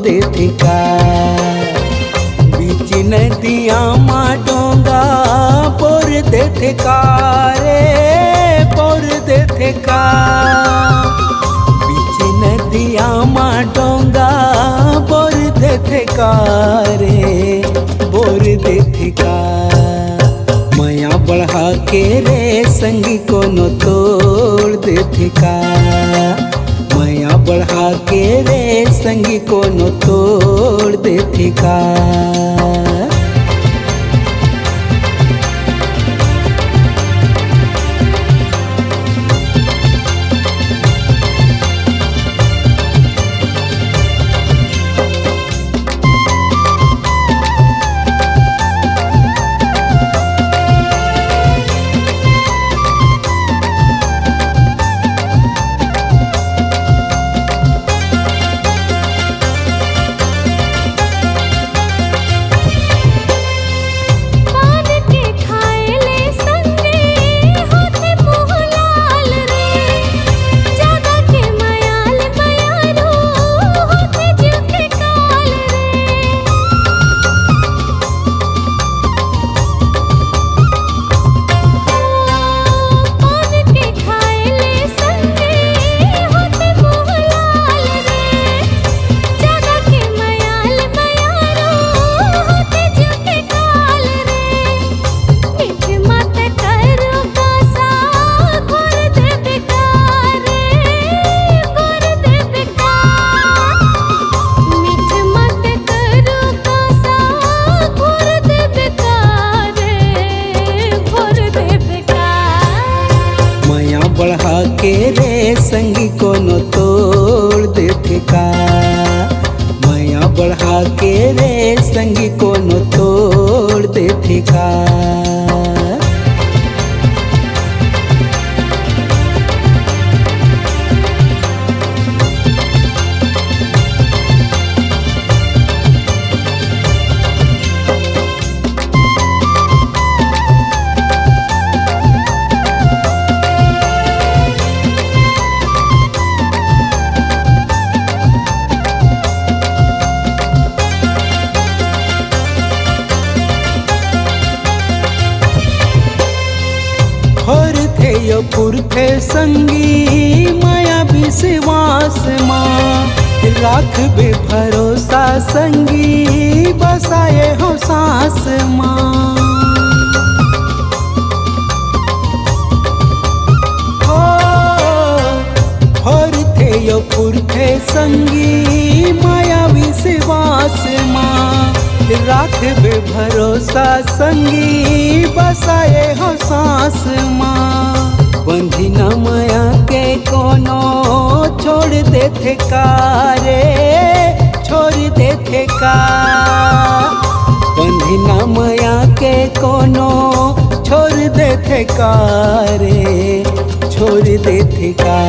देथे का। बीच नदिया मा डोंगा पोर देथे का रे पोर देथे का। बीच नदिया मा डोंगा पोर देथे का रे बोर देथे का। माया बढ़ा के रे संगी कोनो तोड़ देथे का। माया बढ़ा के रे संगी कोनो तोड़ देथे का। बढ़ा के रे संगी कोनो तोड़ देथे का। माया बढ़ा के रे संगी कोनो तोड़ देथे का। पुरखे संगी माया विश्वास माँ राख बे भरोसा संगी बसाए हो सांस माँ। हो पुरखे संगी माया विश्वास माँ राख बे भरोसा संगी बसाए हो सांस माँ। बंधी न माया के कोनो छोड़ देथे का रे छोड़ देथे का। बंधी न माया के कोनो छोड़ देथे का रे छोड़ देथे का।